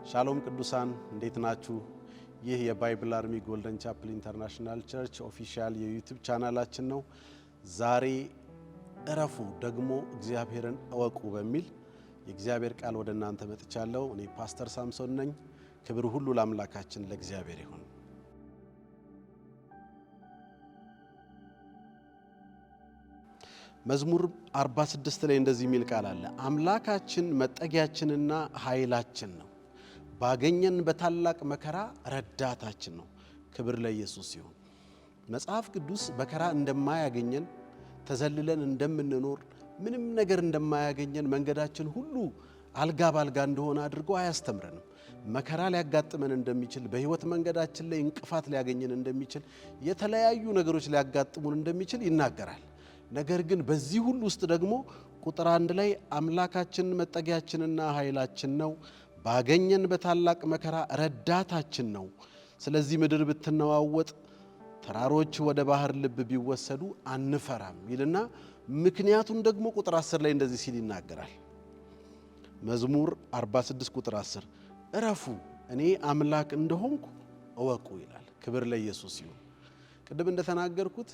ሻሎም ቅዱሳን እንዴት ናችሁ? ይህ የባይብል አርሚ ጎልደን ቻፕል ኢንተርናሽናል ቸርች ኦፊሻል የዩቲዩብ ቻናላችን ነው። ዛሬ እረፉ ደግሞ እግዚአብሔርን እወቁ በሚል የእግዚአብሔር ቃል ወደ እናንተ መጥቻለሁ። እኔ ፓስተር ሳምሶን ነኝ። ክብር ሁሉ ለአምላካችን ለእግዚአብሔር ይሁን። መዝሙር 46 ላይ እንደዚህ የሚል ቃል አለ። አምላካችን መጠጊያችንና ኃይላችን ነው፣ ባገኘን በታላቅ መከራ ረዳታችን ነው። ክብር ለኢየሱስ ይሁን። መጽሐፍ ቅዱስ መከራ እንደማያገኘን ተዘልለን እንደምንኖር ምንም ነገር እንደማያገኘን መንገዳችን ሁሉ አልጋ ባልጋ እንደሆነ አድርጎ አያስተምረንም። መከራ ሊያጋጥመን እንደሚችል፣ በህይወት መንገዳችን ላይ እንቅፋት ሊያገኘን እንደሚችል፣ የተለያዩ ነገሮች ሊያጋጥሙን እንደሚችል ይናገራል። ነገር ግን በዚህ ሁሉ ውስጥ ደግሞ ቁጥር 1 ላይ አምላካችን መጠጊያችንና ኃይላችን ነው፣ ባገኘን በታላቅ መከራ ረዳታችን ነው። ስለዚህ ምድር ብትነዋወጥ፣ ተራሮች ወደ ባህር ልብ ቢወሰዱ አንፈራም ይልና ምክንያቱም ደግሞ ቁጥር 10 ላይ እንደዚህ ሲል ይናገራል። መዝሙር 46 ቁጥር 10 እረፉ እኔ አምላክ እንደሆንኩ እወቁ ይላል። ክብር ለኢየሱስ ይሁን። ቅድም እንደተናገርኩት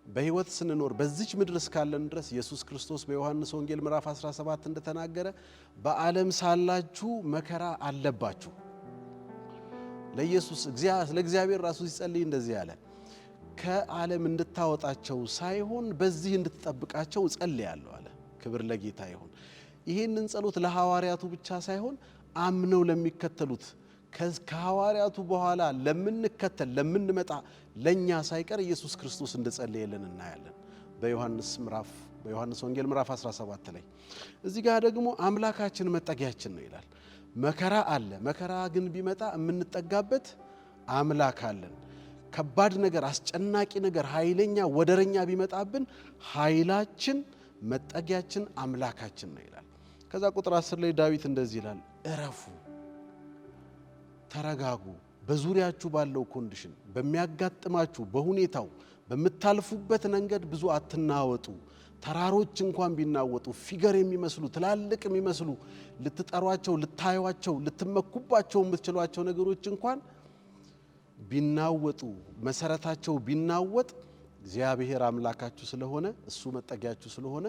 በህይወት ስንኖር በዚች ምድር እስካለን ድረስ ኢየሱስ ክርስቶስ በዮሐንስ ወንጌል ምዕራፍ 17 እንደተናገረ በዓለም ሳላችሁ መከራ አለባችሁ። ለእግዚአብሔር ራሱ ሲጸልይ እንደዚህ ያለ ከዓለም እንድታወጣቸው ሳይሆን በዚህ እንድትጠብቃቸው ጸልያለሁ አለ። ክብር ለጌታ ይሁን። ይህንን ጸሎት ለሐዋርያቱ ብቻ ሳይሆን አምነው ለሚከተሉት ከሐዋርያቱ በኋላ ለምንመጣ ለኛ ሳይቀር ኢየሱስ ክርስቶስ እንደጸለየልን እናያለን። በዮሐንስ ወንጌል ምዕራፍ 17 ላይ እዚህ ጋር ደግሞ አምላካችን መጠጊያችን ነው ይላል። መከራ አለ። መከራ ግን ቢመጣ የምንጠጋበት አምላክ አለን። ከባድ ነገር፣ አስጨናቂ ነገር፣ ኃይለኛ ወደረኛ ቢመጣብን ኃይላችን፣ መጠጊያችን አምላካችን ነው ይላል። ከዛ ቁጥር 10 ላይ ዳዊት እንደዚህ ይላል፣ እረፉ ተረጋጉ። በዙሪያችሁ ባለው ኮንዲሽን፣ በሚያጋጥማችሁ በሁኔታው፣ በምታልፉበት መንገድ ብዙ አትናወጡ። ተራሮች እንኳን ቢናወጡ ፊገር የሚመስሉ ትላልቅ የሚመስሉ ልትጠሯቸው፣ ልታዩቸው፣ ልትመኩባቸው የምትችሏቸው ነገሮች እንኳን ቢናወጡ፣ መሰረታቸው ቢናወጥ እግዚአብሔር አምላካችሁ ስለሆነ፣ እሱ መጠጊያችሁ ስለሆነ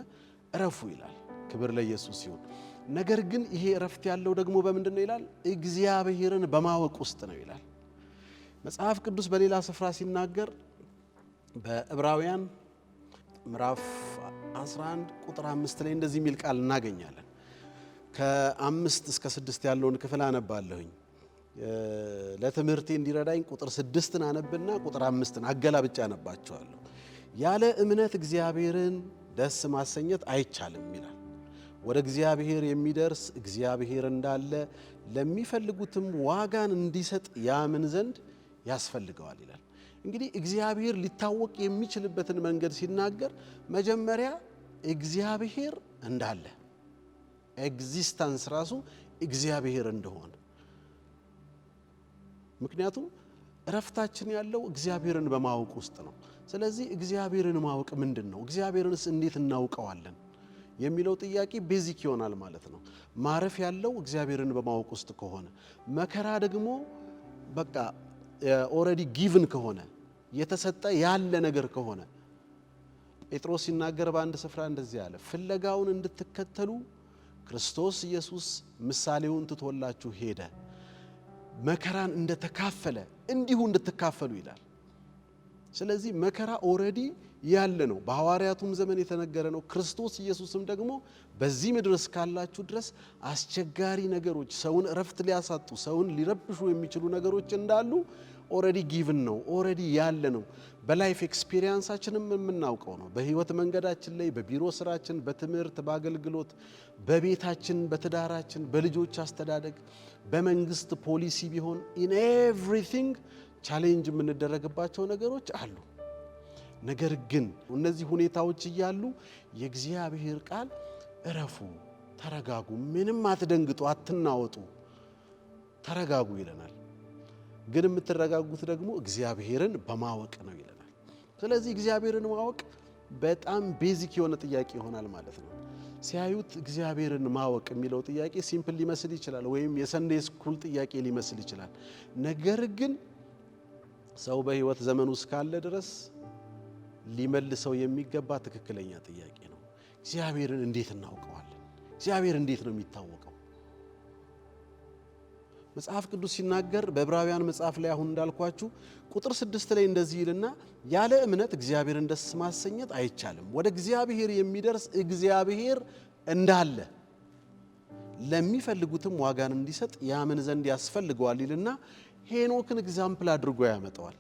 እረፉ ይላል። ክብር ለኢየሱስ ይሁን። ነገር ግን ይሄ እረፍት ያለው ደግሞ በምንድን ነው ይላል? እግዚአብሔርን በማወቅ ውስጥ ነው ይላል። መጽሐፍ ቅዱስ በሌላ ስፍራ ሲናገር በዕብራውያን ምዕራፍ 11 ቁጥር 5 ላይ እንደዚህ የሚል ቃል እናገኛለን። ከ5 እስከ 6 ያለውን ክፍል አነባለሁኝ ለትምህርቴ እንዲረዳኝ። ቁጥር 6ን አነብና ቁጥር 5ን አገላብጬ አነባቸዋለሁ። ያለ እምነት እግዚአብሔርን ደስ ማሰኘት አይቻልም ይላል። ወደ እግዚአብሔር የሚደርስ እግዚአብሔር እንዳለ ለሚፈልጉትም ዋጋን እንዲሰጥ ያምን ዘንድ ያስፈልገዋል ይላል። እንግዲህ እግዚአብሔር ሊታወቅ የሚችልበትን መንገድ ሲናገር መጀመሪያ እግዚአብሔር እንዳለ፣ ኤግዚስተንስ ራሱ እግዚአብሔር እንደሆነ። ምክንያቱም እረፍታችን ያለው እግዚአብሔርን በማወቅ ውስጥ ነው። ስለዚህ እግዚአብሔርን ማወቅ ምንድን ነው? እግዚአብሔርንስ እንዴት እናውቀዋለን የሚለው ጥያቄ ቤዚክ ይሆናል ማለት ነው። ማረፍ ያለው እግዚአብሔርን በማወቅ ውስጥ ከሆነ፣ መከራ ደግሞ በቃ ኦልሬዲ ጊቭን ከሆነ፣ የተሰጠ ያለ ነገር ከሆነ፣ ጴጥሮስ ሲናገር በአንድ ስፍራ እንደዚህ አለ፣ ፍለጋውን እንድትከተሉ ክርስቶስ ኢየሱስ ምሳሌውን ትቶላችሁ ሄደ፣ መከራን እንደተካፈለ እንዲሁ እንድትካፈሉ ይላል። ስለዚህ መከራ ኦልሬዲ ያለ ነው። በሐዋርያቱም ዘመን የተነገረ ነው። ክርስቶስ ኢየሱስም ደግሞ በዚህ ምድር እስካላችሁ ድረስ አስቸጋሪ ነገሮች፣ ሰውን እረፍት ሊያሳጡ፣ ሰውን ሊረብሹ የሚችሉ ነገሮች እንዳሉ ኦልሬዲ ጊቭን ነው፣ ኦልሬዲ ያለ ነው። በላይፍ ኤክስፒሪየንሳችንም የምናውቀው ነው። በህይወት መንገዳችን ላይ፣ በቢሮ ስራችን፣ በትምህርት፣ በአገልግሎት፣ በቤታችን፣ በትዳራችን፣ በልጆች አስተዳደግ፣ በመንግስት ፖሊሲ ቢሆን ኢን ኤቭሪቲንግ ቻሌንጅ የምንደረግባቸው ነገሮች አሉ። ነገር ግን እነዚህ ሁኔታዎች እያሉ የእግዚአብሔር ቃል እረፉ፣ ተረጋጉ፣ ምንም አትደንግጡ፣ አትናወጡ፣ ተረጋጉ ይለናል። ግን የምትረጋጉት ደግሞ እግዚአብሔርን በማወቅ ነው ይለናል። ስለዚህ እግዚአብሔርን ማወቅ በጣም ቤዚክ የሆነ ጥያቄ ይሆናል ማለት ነው። ሲያዩት እግዚአብሔርን ማወቅ የሚለው ጥያቄ ሲምፕል ሊመስል ይችላል፣ ወይም የሰንዴይ ስኩል ጥያቄ ሊመስል ይችላል። ነገር ግን ሰው በህይወት ዘመኑ እስካለ ድረስ ሊመልሰው የሚገባ ትክክለኛ ጥያቄ ነው። እግዚአብሔርን እንዴት እናውቀዋለን? እግዚአብሔር እንዴት ነው የሚታወቀው? መጽሐፍ ቅዱስ ሲናገር በዕብራውያን መጽሐፍ ላይ አሁን እንዳልኳችሁ ቁጥር 6 ላይ እንደዚህ ይልና ያለ እምነት እግዚአብሔርን ደስ ማሰኘት አይቻልም፣ ወደ እግዚአብሔር የሚደርስ እግዚአብሔር እንዳለ ለሚፈልጉትም ዋጋን እንዲሰጥ ያምን ዘንድ ያስፈልገዋል ይልና ሄኖክን ኤግዛምፕል አድርጎ ያመጣዋል።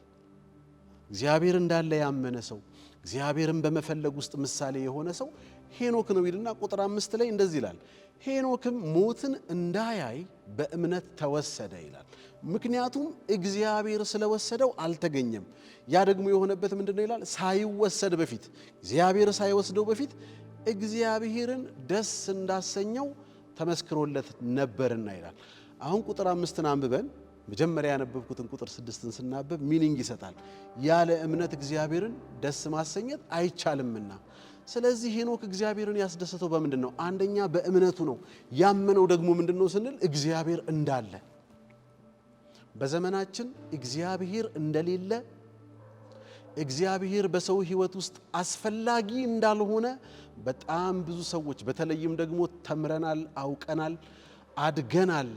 እግዚአብሔር እንዳለ ያመነ ሰው፣ እግዚአብሔርን በመፈለግ ውስጥ ምሳሌ የሆነ ሰው ሄኖክ ነው ይልና ቁጥር 5 ላይ እንደዚህ ይላል፣ ሄኖክም ሞትን እንዳያይ በእምነት ተወሰደ ይላል። ምክንያቱም እግዚአብሔር ስለወሰደው አልተገኘም። ያ ደግሞ የሆነበት ምንድነው ይላል? ሳይወሰድ በፊት እግዚአብሔር ሳይወስደው በፊት እግዚአብሔርን ደስ እንዳሰኘው ተመስክሮለት ነበርና ይላል። አሁን ቁጥር 5ን አንብበን መጀመሪያ ያነበብኩትን ቁጥር 6ን ስናበብ ሚኒንግ ይሰጣል። ያለ እምነት እግዚአብሔርን ደስ ማሰኘት አይቻልምና። ስለዚህ ሄኖክ እግዚአብሔርን ያስደሰተው በምንድን ነው? አንደኛ በእምነቱ ነው። ያመነው ደግሞ ምንድነው ስንል እግዚአብሔር እንዳለ። በዘመናችን እግዚአብሔር እንደሌለ፣ እግዚአብሔር በሰው ሕይወት ውስጥ አስፈላጊ እንዳልሆነ በጣም ብዙ ሰዎች በተለይም ደግሞ ተምረናል፣ አውቀናል፣ አድገናል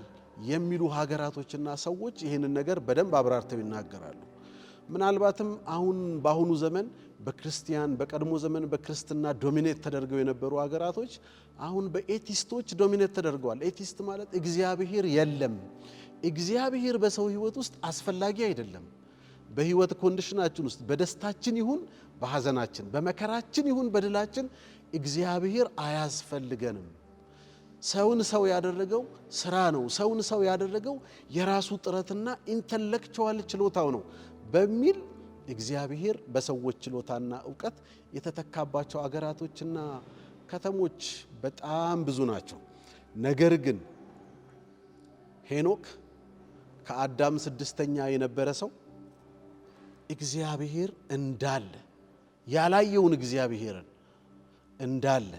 የሚሉ ሀገራቶችና ሰዎች ይህንን ነገር በደንብ አብራርተው ይናገራሉ። ምናልባትም አሁን በአሁኑ ዘመን በክርስቲያን በቀድሞ ዘመን በክርስትና ዶሚኔት ተደርገው የነበሩ ሀገራቶች አሁን በኤቲስቶች ዶሚኔት ተደርገዋል። ኤቲስት ማለት እግዚአብሔር የለም፣ እግዚአብሔር በሰው ሕይወት ውስጥ አስፈላጊ አይደለም። በሕይወት ኮንዲሽናችን ውስጥ በደስታችን ይሁን በሐዘናችን፣ በመከራችን ይሁን በድላችን እግዚአብሔር አያስፈልገንም። ሰውን ሰው ያደረገው ስራ ነው። ሰውን ሰው ያደረገው የራሱ ጥረትና ኢንተሌክቹዋል ችሎታው ነው በሚል እግዚአብሔር በሰዎች ችሎታና ዕውቀት የተተካባቸው አገራቶችና ከተሞች በጣም ብዙ ናቸው። ነገር ግን ሄኖክ ከአዳም 6ኛ የነበረ ሰው እግዚአብሔር እንዳለ ያላየውን እግዚአብሔርን እንዳለ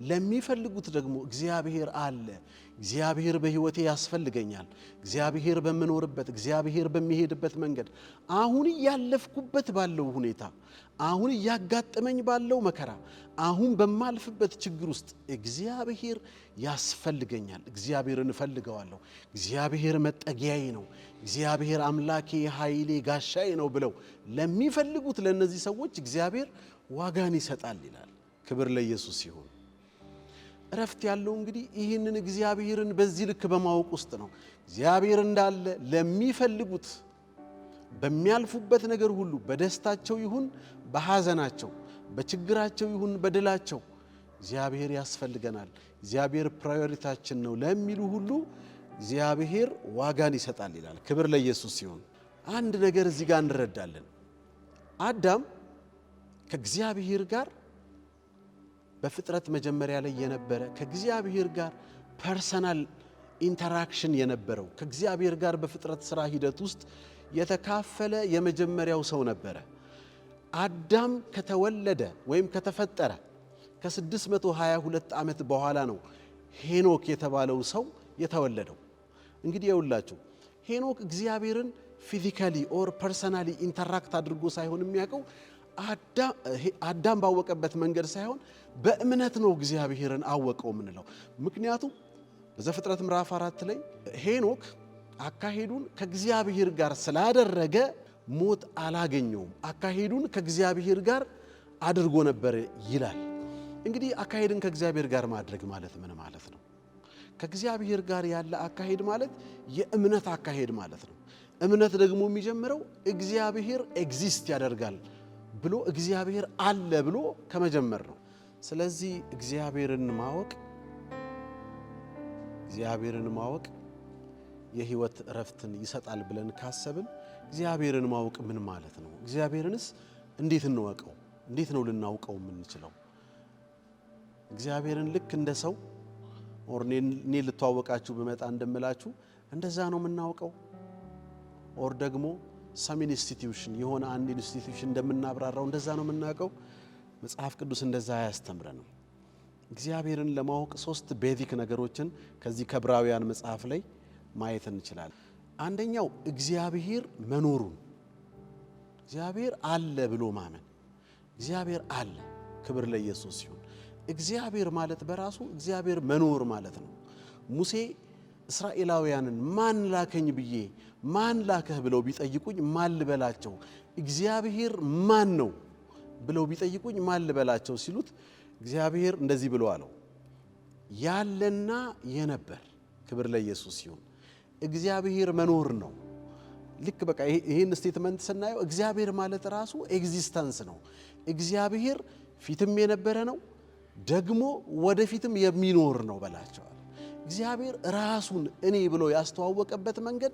ለሚፈልጉት ደግሞ እግዚአብሔር አለ፣ እግዚአብሔር በሕይወቴ ያስፈልገኛል፣ እግዚአብሔር በምኖርበት፣ እግዚአብሔር በሚሄድበት መንገድ፣ አሁን እያለፍኩበት ባለው ሁኔታ፣ አሁን እያጋጠመኝ ባለው መከራ፣ አሁን በማልፍበት ችግር ውስጥ እግዚአብሔር ያስፈልገኛል፣ እግዚአብሔርን እፈልገዋለሁ፣ እግዚአብሔር መጠጊያዬ ነው፣ እግዚአብሔር አምላኬ ኃይሌ ጋሻዬ ነው ብለው ለሚፈልጉት ለነዚህ ሰዎች እግዚአብሔር ዋጋን ይሰጣል ይላል። ክብር ለኢየሱስ ይሁን። እረፍት ያለው እንግዲህ ይህንን እግዚአብሔርን በዚህ ልክ በማወቅ ውስጥ ነው። እግዚአብሔር እንዳለ ለሚፈልጉት በሚያልፉበት ነገር ሁሉ በደስታቸው ይሁን በሐዘናቸው፣ በችግራቸው ይሁን በድላቸው እግዚአብሔር ያስፈልገናል፣ እግዚአብሔር ፕራዮሪታችን ነው ለሚሉ ሁሉ እግዚአብሔር ዋጋን ይሰጣል ይላል። ክብር ለኢየሱስ ይሁን። አንድ ነገር እዚህ ጋር እንረዳለን። አዳም ከእግዚአብሔር ጋር በፍጥረት መጀመሪያ ላይ የነበረ ከእግዚአብሔር ጋር ፐርሰናል ኢንተራክሽን የነበረው ከእግዚአብሔር ጋር በፍጥረት ሥራ ሂደት ውስጥ የተካፈለ የመጀመሪያው ሰው ነበረ። አዳም ከተወለደ ወይም ከተፈጠረ ከ622 ዓመት በኋላ ነው ሄኖክ የተባለው ሰው የተወለደው። እንግዲህ የውላችሁ ሄኖክ እግዚአብሔርን ፊዚካሊ ኦር ፐርሰናሊ ኢንተራክት አድርጎ ሳይሆን የሚያውቀው አዳም ባወቀበት መንገድ ሳይሆን በእምነት ነው እግዚአብሔርን አወቀው ምንለው። ምክንያቱም በዘፍጥረት ምዕራፍ 4 ላይ ሄኖክ አካሄዱን ከእግዚአብሔር ጋር ስላደረገ ሞት አላገኘውም፣ አካሄዱን ከእግዚአብሔር ጋር አድርጎ ነበር ይላል። እንግዲህ አካሄድን ከእግዚአብሔር ጋር ማድረግ ማለት ምን ማለት ነው? ከእግዚአብሔር ጋር ያለ አካሄድ ማለት የእምነት አካሄድ ማለት ነው። እምነት ደግሞ የሚጀምረው እግዚአብሔር ኤግዚስት ያደርጋል ብሎ እግዚአብሔር አለ ብሎ ከመጀመር ነው። ስለዚህ እግዚአብሔርን ማወቅ የህይወት እረፍትን ይሰጣል ብለን ካሰብን እግዚአብሔርን ማወቅ ምን ማለት ነው? እግዚአብሔርንስ እንዴት እንወቀው? እንዴት ነው ልናውቀው የምንችለው? እግዚአብሔርን ልክ እንደ ሰው እኔ ልተዋወቃችሁ ብመጣ እንደምላችሁ እንደዛ ነው የምናውቀው? ኦር ደግሞ ሰም ኢንስቲትዩሽን የሆነ አንድ ኢንስቲትዩሽን እንደምናብራራው እንደዛ ነው የምናውቀው? መጽሐፍ ቅዱስ እንደዛ አያስተምረንም። እግዚአብሔርን ለማወቅ 3 ቤዚክ ነገሮችን ከዚህ ከዕብራውያን መጽሐፍ ላይ ማየት እንችላለን። አንደኛው እግዚአብሔር መኖሩን፣ እግዚአብሔር አለ ብሎ ማመን። እግዚአብሔር አለ፣ ክብር ለኢየሱስ ይሁን። እግዚአብሔር ማለት በራሱ እግዚአብሔር መኖር ማለት ነው። ሙሴ እስራኤላውያንን ማን ላከኝ ብዬ ማን ላከህ ብለው ቢጠይቁኝ ማን ልበላቸው? እግዚአብሔር ማን ነው ብለው ቢጠይቁኝ ማን ልበላቸው ሲሉት እግዚአብሔር እንደዚህ ብሎ አለው፣ ያለና የነበር። ክብር ለኢየሱስ ይሁን። እግዚአብሔር መኖር ነው። ልክ በቃ ይሄን ስቴትመንት ስናየው እግዚአብሔር ማለት ራሱ ኤግዚስተንስ ነው። እግዚአብሔር ፊትም የነበረ ነው፣ ደግሞ ወደፊትም የሚኖር ነው በላቸዋል። እግዚአብሔር ራሱን እኔ ብሎ ያስተዋወቀበት መንገድ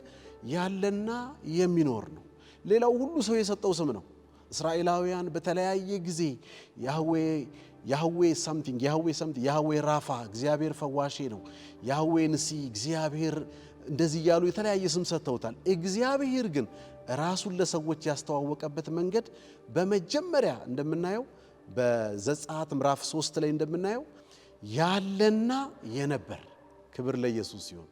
ያለና የሚኖር ነው። ሌላው ሁሉ ሰው የሰጠው ስም ነው። እስራኤላውያን በተለያየ ጊዜ ያህዌ ሳምቲንግ፣ ያህዌ ራፋ፣ እግዚአብሔር ፈዋሼ ነው፣ ያህዌ ንሲ፣ እግዚአብሔር እንደዚህ እያሉ የተለያየ ስም ሰጥተውታል። እግዚአብሔር ግን ራሱን ለሰዎች ያስተዋወቀበት መንገድ በመጀመሪያ እንደምናየው በዘጸአት ምዕራፍ 3 ላይ እንደምናየው ያለና የነበር። ክብር ለኢየሱስ ይሁን።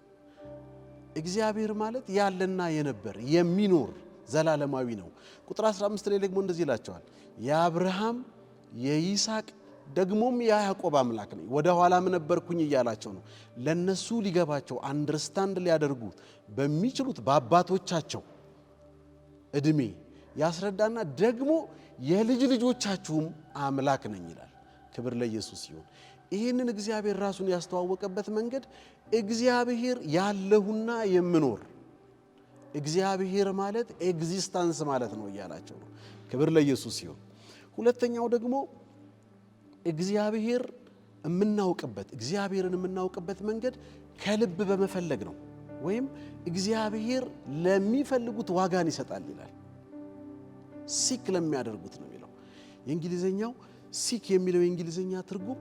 እግዚአብሔር ማለት ያለና የነበር የሚኖር ዘላለማዊ ነው። ቁጥር 15 ላይ ደግሞ እንደዚህ ይላቸዋል፣ የአብርሃም የይስሐቅ ደግሞም የያዕቆብ አምላክ ነኝ። ወደ ኋላም ነበርኩኝ እያላቸው ነው። ለነሱ ሊገባቸው አንደርስታንድ ሊያደርጉት በሚችሉት በአባቶቻቸው እድሜ ያስረዳና ደግሞ የልጅ ልጆቻችሁም አምላክ ነኝ ይላል። ክብር ለኢየሱስ ይሁን። ይህንን እግዚአብሔር ራሱን ያስተዋወቀበት መንገድ እግዚአብሔር ያለሁና የምኖር፣ እግዚአብሔር ማለት ኤግዚስተንስ ማለት ነው እያላቸው ነው። ክብር ለኢየሱስ ይሁን። ሁለተኛው ደግሞ እግዚአብሔር እግዚአብሔርን የምናውቅበት መንገድ ከልብ በመፈለግ ነው። ወይም እግዚአብሔር ለሚፈልጉት ዋጋን ይሰጣል ይላል። ሲክ ለሚያደርጉት ነው የሚለው የእንግሊዘኛው። ሲክ የሚለው የእንግሊዘኛ ትርጉም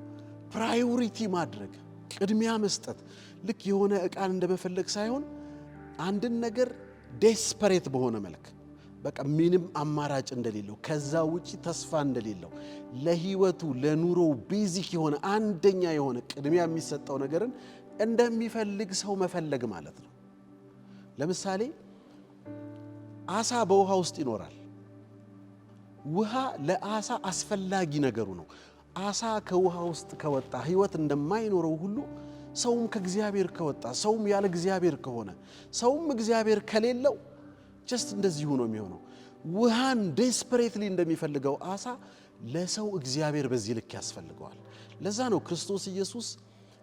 ፕራዮሪቲ ማድረግ፣ ቅድሚያ መስጠት። ልክ የሆነ ዕቃን እንደመፈለግ ሳይሆን አንድን ነገር ዴስፐሬት በሆነ መልክ በቃ ምንም አማራጭ እንደሌለው፣ ከዛ ውጪ ተስፋ እንደሌለው፣ ለህይወቱ ለኑሮው ቤዚክ የሆነ አንደኛ የሆነ ቅድሚያ የሚሰጠው ነገርን እንደሚፈልግ ሰው መፈለግ ማለት ነው። ለምሳሌ አሳ በውሃ ውስጥ ይኖራል። ውሃ ለአሳ አስፈላጊ ነገሩ ነው። አሳ ከውሃ ውስጥ ከወጣ ህይወት እንደማይኖረው ሁሉ ሰውም ከእግዚአብሔር ከወጣ፣ ሰውም ያለ እግዚአብሔር ከሆነ፣ ሰውም እግዚአብሔር ከሌለው ጀስት እንደዚሁ ነው የሚሆነው። ውሃን ዴስፐሬትሊ እንደሚፈልገው አሳ ለሰው እግዚአብሔር በዚህ ልክ ያስፈልገዋል። ለዛ ነው ክርስቶስ ኢየሱስ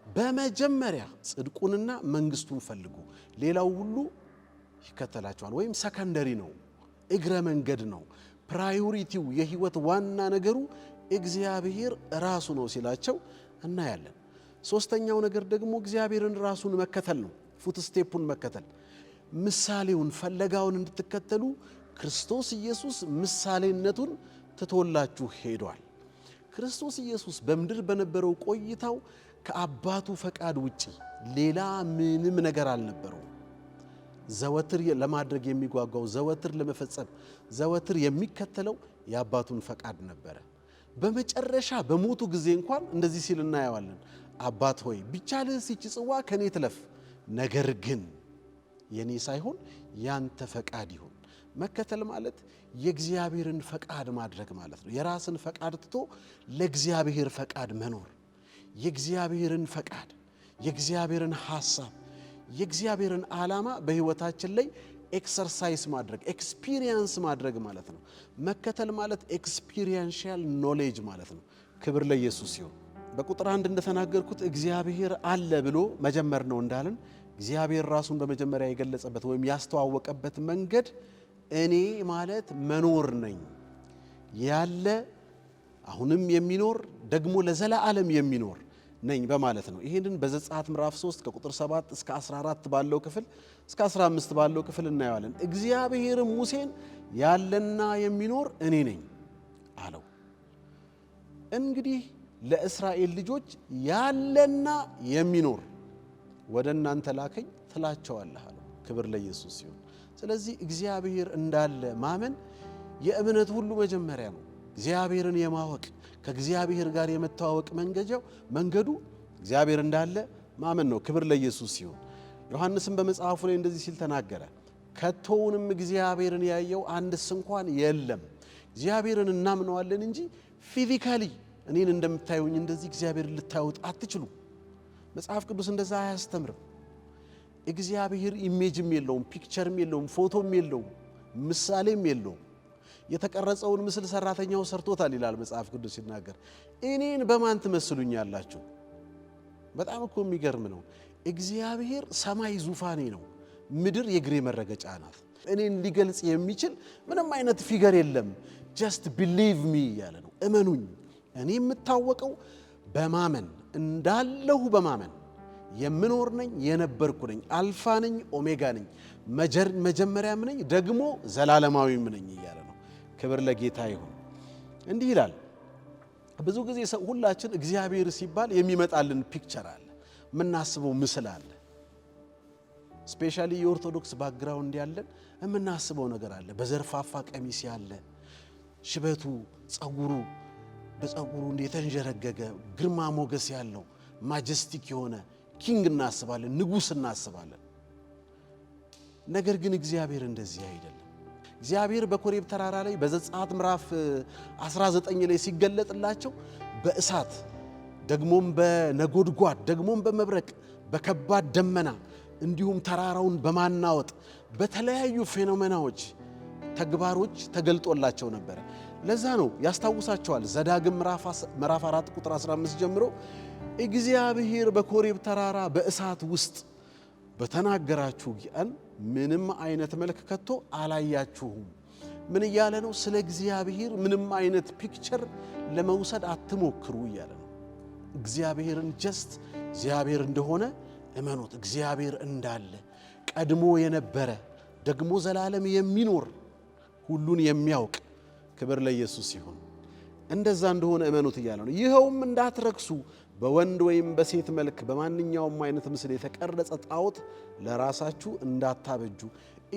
በመጀመሪያ ጽድቁንና መንግስቱን ፈልጉ፣ ሌላው ሁሉ ይከተላቸዋል። ወይም ሰከንደሪ ነው፣ እግረ መንገድ ነው። ፕራዮሪቲው የህይወት ዋና ነገሩ እግዚአብሔር ራሱ ነው ሲላቸው እናያለን። ሶስተኛው ነገር ደግሞ እግዚአብሔርን ራሱን መከተል ነው። ፉት ስቴፑን መከተል፣ ምሳሌውን ፈለጋውን እንድትከተሉ ክርስቶስ ኢየሱስ ምሳሌነቱን ትቶላችሁ ሄዷል። ክርስቶስ ኢየሱስ በምድር በነበረው ቆይታው ከአባቱ ፈቃድ ውጪ ሌላ ምንም ነገር አልነበረውም። ዘወትር ለማድረግ የሚጓጓው፣ ዘወትር ለመፈጸም፣ ዘወትር የሚከተለው የአባቱን ፈቃድ ነበረ። በመጨረሻ በሞቱ ጊዜ እንኳን እንደዚህ ሲል እናየዋለን። አባት ሆይ ቢቻልህስ ይህች ጽዋ ከኔ ትለፍ፣ ነገር ግን የኔ ሳይሆን ያንተ ፈቃድ ይሁን። መከተል ማለት የእግዚአብሔርን ፈቃድ ማድረግ ማለት ነው። የራስን ፈቃድ ትቶ ለእግዚአብሔር ፈቃድ መኖር፣ የእግዚአብሔርን ፈቃድ፣ የእግዚአብሔርን ሐሳብ፣ የእግዚአብሔርን ዓላማ በሕይወታችን ላይ ኤክሰርሳይዝ ማድረግ፣ ኤክስፒሪየንስ ማድረግ ማለት ነው። መከተል ማለት ኤክስፒሪየንሻል ኖሌጅ ማለት ነው። ክብር ለኢየሱስ ይሁን። በቁጥር 1 እንደተናገርኩት እግዚአብሔር አለ ብሎ መጀመር ነው እንዳልን፣ እግዚአብሔር ራሱን በመጀመሪያ የገለጸበት ወይም ያስተዋወቀበት መንገድ እኔ ማለት መኖር ነኝ፣ ያለ አሁንም የሚኖር ደግሞ ለዘላለም የሚኖር ነኝ በማለት ነው። ይሄንን በዘጸአት ምዕራፍ 3 ከቁጥር 7 እስከ 14 ባለው ክፍል እስከ 15 ባለው ክፍል እናየዋለን። እግዚአብሔርም ሙሴን ያለና የሚኖር እኔ ነኝ አለው። እንግዲህ ለእስራኤል ልጆች ያለና የሚኖር ወደ እናንተ ላከኝ ትላቸዋለህ አለው። ክብር ለኢየሱስ ሲሆን፣ ስለዚህ እግዚአብሔር እንዳለ ማመን የእምነት ሁሉ መጀመሪያ ነው። እግዚአብሔርን የማወቅ ከእግዚአብሔር ጋር የመተዋወቅ መንገዱ እግዚአብሔር እንዳለ ማመን ነው። ክብር ለኢየሱስ ይሁን። ዮሐንስም በመጽሐፉ ላይ እንደዚህ ሲል ተናገረ፣ ከቶውንም እግዚአብሔርን ያየው አንድስ እንኳን የለም። እግዚአብሔርን እናምነዋለን እንጂ ፊዚካሊ እኔን እንደምታዩኝ እንደዚህ እግዚአብሔርን ልታዩት አትችሉ። መጽሐፍ ቅዱስ እንደዛ አያስተምርም። እግዚአብሔር ኢሜጅም የለውም፣ ፒክቸርም የለውም፣ ፎቶም የለውም፣ ምሳሌም የለውም። የተቀረጸውን ምስል ሰራተኛው ሰርቶታል ይላል መጽሐፍ ቅዱስ ሲናገር። እኔን በማን ትመስሉኛላችሁ? በጣም እኮ የሚገርም ነው። እግዚአብሔር ሰማይ ዙፋኔ ነው፣ ምድር የእግሬ መረገጫ ናት። እኔን ሊገልጽ የሚችል ምንም አይነት ፊገር የለም። ጀስት ቢሊቭ ሚ እያለ ነው። እመኑኝ። እኔ የምታወቀው በማመን እንዳለሁ በማመን የምኖር ነኝ፣ የነበርኩ ነኝ፣ አልፋ ነኝ፣ ኦሜጋ ነኝ፣ መጀመሪያም ነኝ፣ ደግሞ ዘላለማዊም ነኝ እያለ ነው። ክብር ለጌታ ይሁን። እንዲህ ይላል። ብዙ ጊዜ ሁላችን እግዚአብሔር ሲባል የሚመጣልን ፒክቸር አለ፣ የምናስበው ምስል አለ። ስፔሻሊ የኦርቶዶክስ ባክግራውንድ ያለን የምናስበው ነገር አለ። በዘርፋፋ ቀሚስ ያለ ሽበቱ፣ በፀጉሩ የተንዠረገገ ግርማ ሞገስ ያለው ማጀስቲክ የሆነ ኪንግ እናስባለን፣ ንጉሥ እናስባለን። ነገር ግን እግዚአብሔር እንደዚህ አይደለም። እግዚአብሔር በኮሬብ ተራራ ላይ በዘጸአት ምዕራፍ 19 ላይ ሲገለጥላቸው በእሳት ደግሞም በነጎድጓድ ደግሞም በመብረቅ በከባድ ደመና እንዲሁም ተራራውን በማናወጥ በተለያዩ ፌኖሜናዎች ተግባሮች ተገልጦላቸው ነበር። ለዛ ነው ያስታውሳቸዋል። ዘዳግም ምዕራፍ 4 ቁጥር 15 ጀምሮ እግዚአብሔር በኮሬብ ተራራ በእሳት ውስጥ በተናገራችሁ ቀን ምንም አይነት መልክ ከቶ አላያችሁም። ምን እያለ ነው? ስለ እግዚአብሔር ምንም አይነት ፒክቸር ለመውሰድ አትሞክሩ እያለ ነው። እግዚአብሔርን ጀስት እግዚአብሔር እንደሆነ እመኑት። እግዚአብሔር እንዳለ ቀድሞ የነበረ ደግሞ ዘላለም የሚኖር ሁሉን የሚያውቅ ክብር ለኢየሱስ ይሁን። እንደዛ እንደሆነ እመኑት እያለ ነው። ይኸውም እንዳትረክሱ በወንድ ወይም በሴት መልክ በማንኛውም አይነት ምስል የተቀረጸ ጣዖት ለራሳችሁ እንዳታበጁ።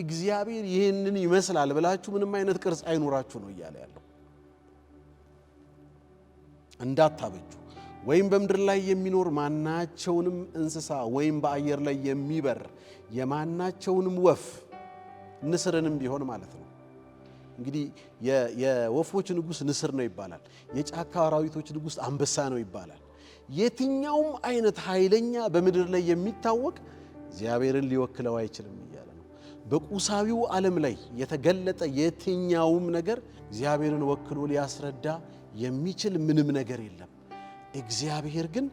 እግዚአብሔር ይህንን ይመስላል ብላችሁ ምንም አይነት ቅርጽ አይኖራችሁ ነው እያለ ያለው። እንዳታበጁ ወይም በምድር ላይ የሚኖር ማናቸውንም እንስሳ ወይም በአየር ላይ የሚበር የማናቸውንም ወፍ ንስርንም ቢሆን ማለት ነው። እንግዲህ የወፎች ንጉሥ ንስር ነው ይባላል። የጫካ አራዊቶች ንጉሥ አንበሳ ነው ይባላል። የትኛውም አይነት ኃይለኛ በምድር ላይ የሚታወቅ እግዚአብሔርን ሊወክለው አይችልም እያለ ነው። በቁሳዊው ዓለም ላይ የተገለጠ የትኛውም ነገር እግዚአብሔርን ወክሎ ሊያስረዳ የሚችል ምንም ነገር የለም። እግዚአብሔር ግን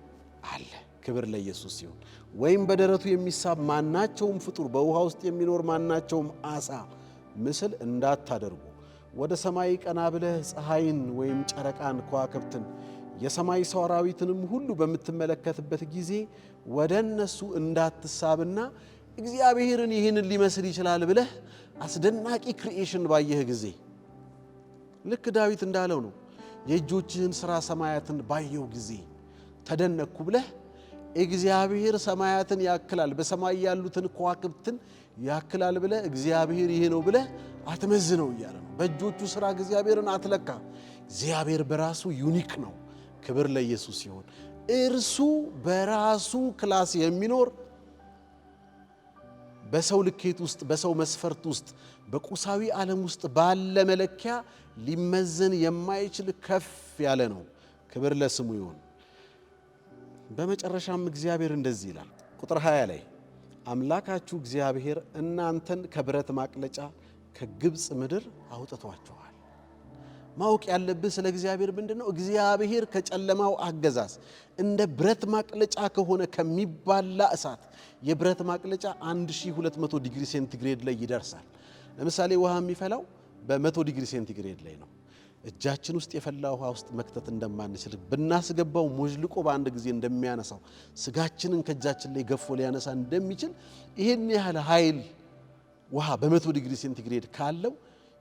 አለ። ክብር ለኢየሱስ ይሁን። ወይም በደረቱ የሚሳብ ማናቸውም ፍጡር፣ በውሃ ውስጥ የሚኖር ማናቸውም ዓሣ ምስል እንዳታደርጉ። ወደ ሰማይ ቀና ብለህ ፀሐይን ወይም ጨረቃን፣ ከዋክብትን፣ የሰማይ ሰራዊትንም ሁሉ በምትመለከትበት ጊዜ ወደ እነሱ እንዳትሳብና እግዚአብሔርን ይህንን ሊመስል ይችላል ብለህ አስደናቂ ክሪኤሽን ባየህ ጊዜ ልክ ዳዊት እንዳለው ነው። የእጆችህን ሥራ ሰማያትን ባየው ጊዜ ተደነቅኩ ብለህ እግዚአብሔር ሰማያትን ያክላል፣ በሰማይ ያሉትን ከዋክብትን ያክላል ብለህ እግዚአብሔር ይሄ ነው ብለህ አትመዝነው እያለ ነው። በእጆቹ ሥራ እግዚአብሔርን አትለካ። እግዚአብሔር በራሱ ዩኒክ ነው። ክብር ለኢየሱስ ይሁን። እርሱ በራሱ ክላስ የሚኖር በሰው ልኬት ውስጥ በሰው መስፈርት ውስጥ በቁሳዊ ዓለም ውስጥ ባለ መለኪያ ሊመዘን የማይችል ከፍ ያለ ነው። ክብር ለስሙ ይሁን። በመጨረሻም እግዚአብሔር እንደዚህ ይላል ቁጥር 20 ላይ አምላካችሁ እግዚአብሔር እናንተን ከብረት ማቅለጫ ከግብፅ ምድር አውጥቷችኋል። ማወቅ ያለብህ ስለ እግዚአብሔር ምንድነው? እግዚአብሔር ከጨለማው አገዛዝ እንደ ብረት ማቅለጫ ከሆነ ከሚባላ እሳት የብረት ማቅለጫ 1200 ዲግሪ ሴንቲግሬድ ላይ ይደርሳል። ለምሳሌ ውሃ የሚፈላው በ100 ዲግሪ ሴንቲግሬድ ላይ ነው። እጃችን ውስጥ የፈላ ውሃ ውስጥ መክተት እንደማንችል ብናስገባው ሞጅልቆ በአንድ ጊዜ እንደሚያነሳው ስጋችንን ከእጃችን ላይ ገፎ ሊያነሳ እንደሚችል ይሄን ያህል ኃይል ውሃ በ100 ዲግሪ ሴንቲግሬድ ካለው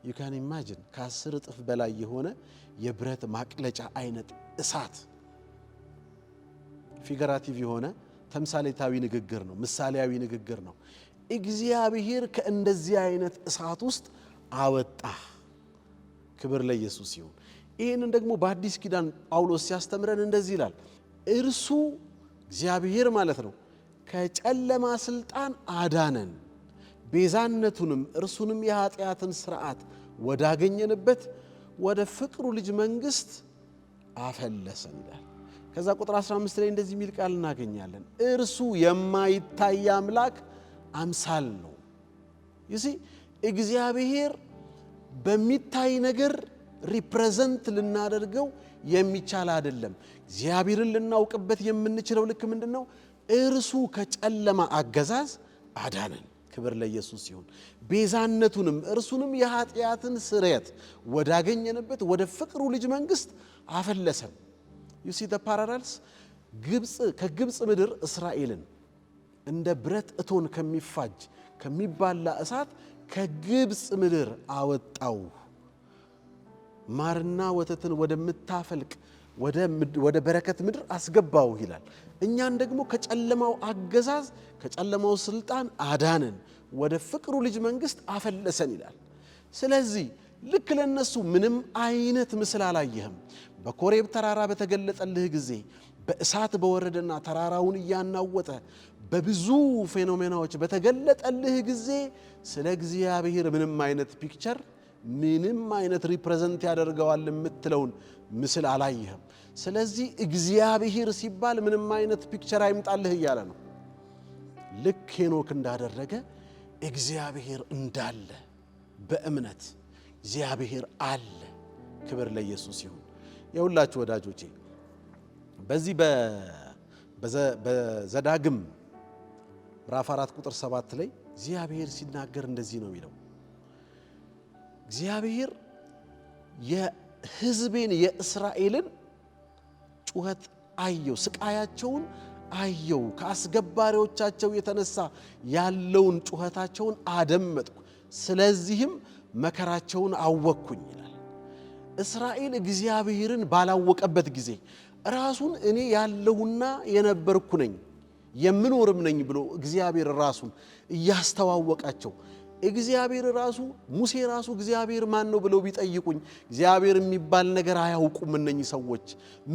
you can imagine ከ10 እጥፍ በላይ የሆነ የብረት ማቅለጫ አይነት እሳት። ፊገራቲቭ የሆነ ተምሳሌታዊ ንግግር ነው፣ ምሳሌያዊ ንግግር ነው። እግዚአብሔር ከእንደዚህ አይነት እሳት ውስጥ አወጣ። ክብር ለኢየሱስ ይሁን። ይህንን ደግሞ በአዲስ ኪዳን ጳውሎስ ሲያስተምረን እንደዚህ ይላል፣ እርሱ እግዚአብሔር ማለት ነው ከጨለማ ስልጣን አዳነን፣ ቤዛነቱንም እርሱንም የኃጢአትን ሥርዓት ወዳገኘንበት ወደ ፍቅሩ ልጅ መንግሥት አፈለሰን ይላል። ከዛ ቁጥር 15 ላይ እንደዚህ የሚል ቃል እናገኛለን፣ እርሱ የማይታይ አምላክ አምሳል ነው። ይሲ እግዚአብሔር በሚታይ ነገር ሪፕሬዘንት ልናደርገው የሚቻል አይደለም። እግዚአብሔርን ልናውቅበት የምንችለው ልክ ምንድነው? እርሱ ከጨለማ አገዛዝ አዳነን። ክብር ለኢየሱስ ይሁን። ቤዛነቱንም እርሱንም የኃጢአትን ስርየት ወዳገኘንበት ወደ ፍቅሩ ልጅ መንግሥት አፈለሰን። you see the parallels ከግብፅ ምድር እስራኤልን እንደ ብረት እቶን ከሚፋጅ ከሚባላ እሳት ከግብፅ ምድር አወጣው፣ ማርና ወተትን ወደምታፈልቅ ወደ በረከት ምድር አስገባው ይላል። እኛን ደግሞ ከጨለማው አገዛዝ ከጨለማው ስልጣን አዳነን፣ ወደ ፍቅሩ ልጅ መንግሥት አፈለሰን ይላል። ስለዚህ ልክ ለነሱ ምንም አይነት ምስል አላየህም። በኮሬብ ተራራ በተገለጠልህ ጊዜ በእሳት በወረደና ተራራውን እያናወጠ በብዙ ፌኖሜናዎች በተገለጠልህ ጊዜ ስለ እግዚአብሔር ምንም አይነት ፒክቸር ምንም አይነት ሪፕሬዘንት ያደርገዋል የምትለውን ምስል አላየህም። ስለዚህ እግዚአብሔር ሲባል ምንም አይነት ፒክቸር አይምጣልህ እያለ ነው። ልክ ሄኖክ እንዳደረገ እግዚአብሔር እንዳለ በእምነት እግዚአብሔር አለ። ክብር ለኢየሱስ ይሁን። የሁላችሁ ወዳጆቼ በዚህ በዘዳግም ምዕራፍ 4 ቁጥር 7 ላይ እግዚአብሔር ሲናገር እንደዚህ ነው የሚለው፣ እግዚአብሔር የሕዝቤን የእስራኤልን ጩኸት አየው፣ ስቃያቸውን አየው፣ ከአስገባሪዎቻቸው የተነሳ ያለውን ጩኸታቸውን አደመጥኩ፣ ስለዚህም መከራቸውን አወቅኩኝ ይላል። እስራኤል እግዚአብሔርን ባላወቀበት ጊዜ ራሱን እኔ ያለሁና የነበርኩ ነኝ የምኖርም ነኝ ብሎ እግዚአብሔር ራሱን እያስተዋወቃቸው፣ እግዚአብሔር ራሱ ሙሴ ራሱ እግዚአብሔር ማን ነው ብለው ቢጠይቁኝ እግዚአብሔር የሚባል ነገር አያውቁም እነኚህ ሰዎች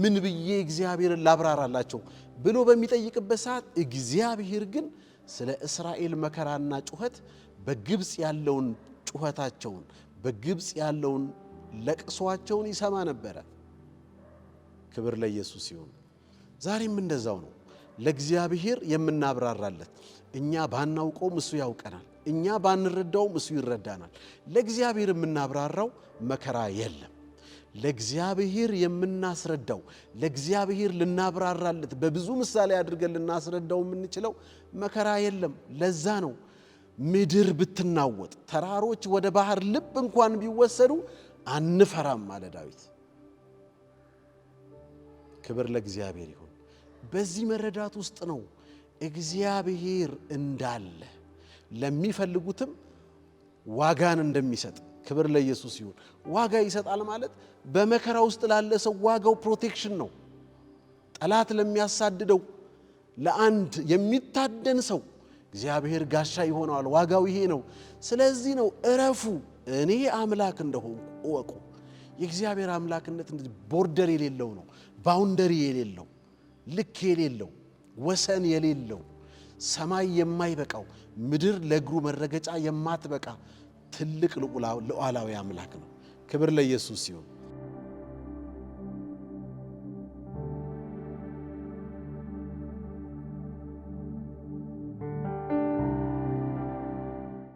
ምን ብዬ እግዚአብሔርን ላብራራላቸው ብሎ በሚጠይቅበት ሰዓት እግዚአብሔር ግን ስለ እስራኤል መከራና ጩኸት በግብፅ ያለውን ጩኸታቸውን በግብፅ ያለውን ለቅሷቸውን ይሰማ ነበረ። ክብር ለኢየሱስ ይሁን። ዛሬም እንደዛው ነው። ለእግዚአብሔር የምናብራራለት እኛ ባናውቀውም እሱ ያውቀናል፣ እኛ ባንረዳውም እሱ ይረዳናል። ለእግዚአብሔር የምናብራራው መከራ የለም። ለእግዚአብሔር የምናስረዳው ለእግዚአብሔር ልናብራራለት በብዙ ምሳሌ አድርገን ልናስረዳው የምንችለው መከራ የለም። ለዛ ነው ምድር ብትናወጥ ተራሮች ወደ ባህር ልብ እንኳን ቢወሰዱ አንፈራም አለ ዳዊት። ክብር ለእግዚአብሔር ይሁን። በዚህ መረዳት ውስጥ ነው እግዚአብሔር እንዳለ ለሚፈልጉትም ዋጋን እንደሚሰጥ። ክብር ለኢየሱስ ይሁን። ዋጋ ይሰጣል ማለት በመከራ ውስጥ ላለ ሰው ዋጋው ፕሮቴክሽን ነው። ጠላት ለሚያሳድደው ለአንድ የሚታደን ሰው እግዚአብሔር ጋሻ ይሆነዋል። ዋጋው ይሄ ነው። ስለዚህ ነው እረፉ እኔ አምላክ እንደሆንኩ እወቁ። የእግዚአብሔር አምላክነት እንደዚህ ቦርደር የሌለው ነው፣ ባውንደሪ የሌለው፣ ልክ የሌለው፣ ወሰን የሌለው፣ ሰማይ የማይበቃው ምድር ለእግሩ መረገጫ የማትበቃ ትልቅ ሉዓላዊ አምላክ ነው። ክብር ለኢየሱስ ይሁን።